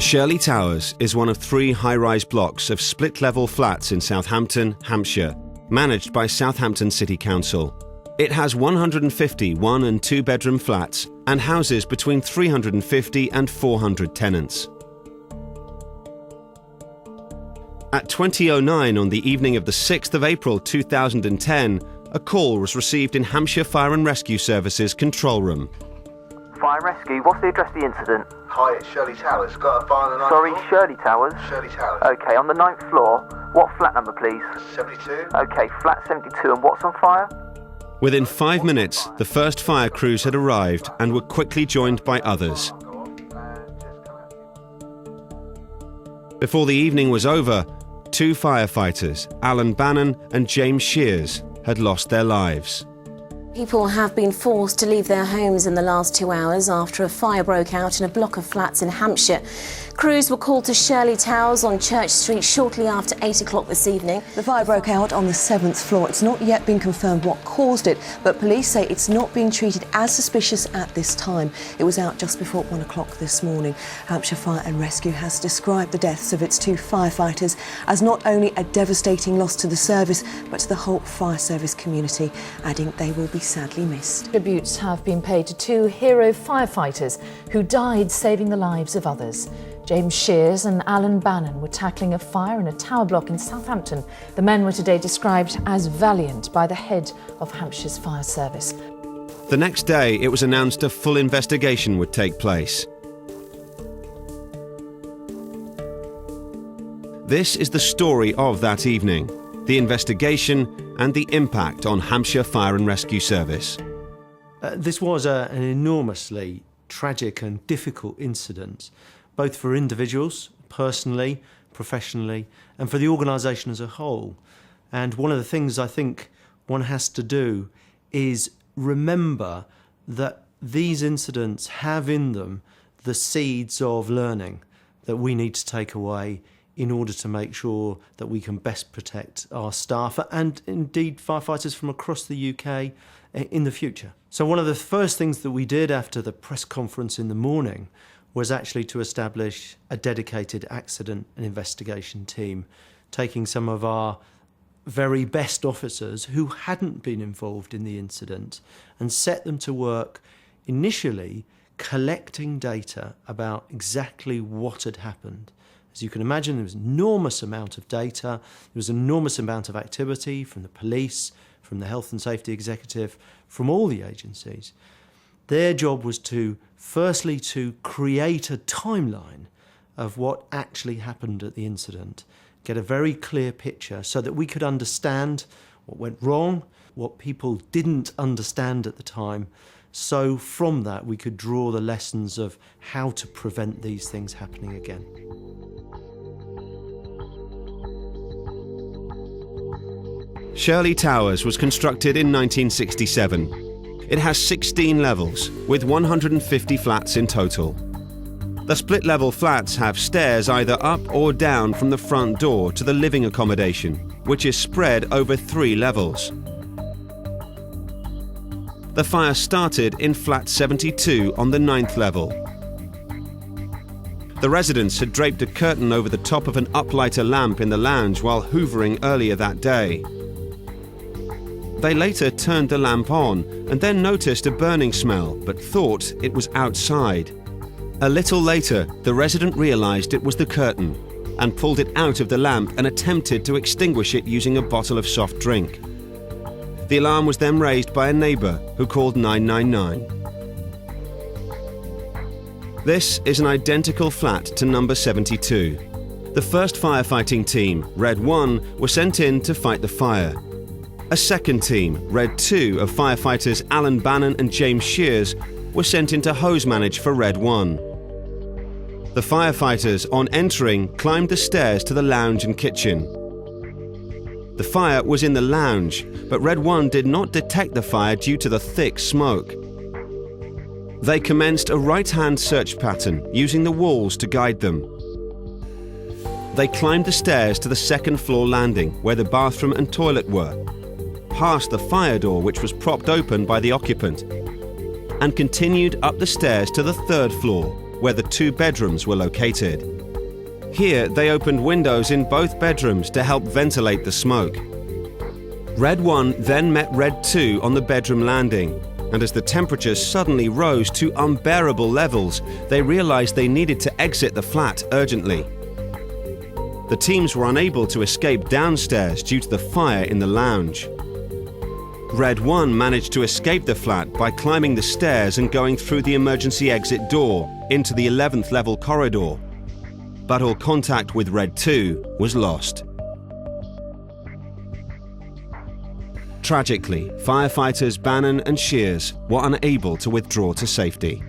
Shirley Towers is one of 3 high-rise blocks of split-level flats in Southampton, Hampshire, managed by Southampton City Council. It has 150 one- and two-bedroom flats and houses between 350 and 400 tenants. At 20:09 on the evening of the 6th of April 2010, a call was received in Hampshire Fire and Rescue Services control room. Fire and Rescue, what's the address of the incident? Hi, it's Shirley Towers. Got a fire on the 9th Sorry, floor? Shirley Towers? Shirley Towers. Okay, on the 9th floor. What flat number, please? 72. Okay, flat 72, and what's on fire? Within 5 minutes, the first fire crews had arrived and were quickly joined by others. Before the evening was over, 2 firefighters, Alan Bannon and James Shears, had lost their lives. People have been forced to leave their homes in the last 2 hours after a fire broke out in a block of flats in Hampshire. Crews were called to Shirley Towers on Church Street shortly after 8 o'clock this evening. The fire broke out on the 7th floor. It's not yet been confirmed what caused it, but police say it's not being treated as suspicious at this time. It was out just before 1 o'clock this morning. Hampshire Fire and Rescue has described the deaths of its 2 firefighters as not only a devastating loss to the service, but to the whole fire service community, adding they will be sadly missed. Tributes have been paid to 2 hero firefighters who died saving the lives of others. James Shears and Alan Bannon were tackling a fire in a tower block in Southampton. The men were today described as valiant by the head of Hampshire's fire service. The next day, it was announced a full investigation would take place. This is the story of that evening, the investigation and the impact on Hampshire Fire and Rescue Service. This was an enormously tragic and difficult incident, both for individuals, personally, professionally, and for the organisation as a whole. And one of the things I think one has to do is remember that these incidents have in them the seeds of learning that we need to take away in order to make sure that we can best protect our staff and indeed firefighters from across the UK in the future. So one of the first things that we did after the press conference in the morning was actually to establish a dedicated accident and investigation team, taking some of our very best officers who hadn't been involved in the incident and set them to work initially collecting data about exactly what had happened. As you can imagine, there was an enormous amount of data, there was an enormous amount of activity from the police, from the health and safety executive, from all the agencies. Their job was firstly to create a timeline of what actually happened at the incident, get a very clear picture so that we could understand what went wrong, what people didn't understand at the time, so from that we could draw the lessons of how to prevent these things happening again. Shirley Towers was constructed in 1967. It has 16 levels, with 150 flats in total. The split-level flats have stairs either up or down from the front door to the living accommodation, which is spread over 3 levels. The fire started in flat 72 on the 9th level. The residents had draped a curtain over the top of an uplighter lamp in the lounge while hoovering earlier that day. They later turned the lamp on and then noticed a burning smell, but thought it was outside. A little later, the resident realised it was the curtain and pulled it out of the lamp and attempted to extinguish it using a bottle of soft drink. The alarm was then raised by a neighbour who called 999. This is an identical flat to number 72. The first firefighting team, Red 1, were sent in to fight the fire. A second team, Red 2, of firefighters Alan Bannon and James Shears, were sent in to hose manage for Red 1. The firefighters, on entering, climbed the stairs to the lounge and kitchen. The fire was in the lounge, but Red 1 did not detect the fire due to the thick smoke. They commenced a right-hand search pattern, using the walls to guide them. They climbed the stairs to the 2nd floor landing, where the bathroom and toilet were, past the fire door which was propped open by the occupant, and continued up the stairs to the 3rd floor, where the 2 bedrooms were located. Here, they opened windows in both bedrooms to help ventilate the smoke. Red 1 then met Red 2 on the bedroom landing, and as the temperatures suddenly rose to unbearable levels, they realized they needed to exit the flat urgently. The teams were unable to escape downstairs due to the fire in the lounge. Red 1 managed to escape the flat by climbing the stairs and going through the emergency exit door into the 11th level corridor. But all contact with Red 2 was lost. Tragically, firefighters Bannon and Shears were unable to withdraw to safety.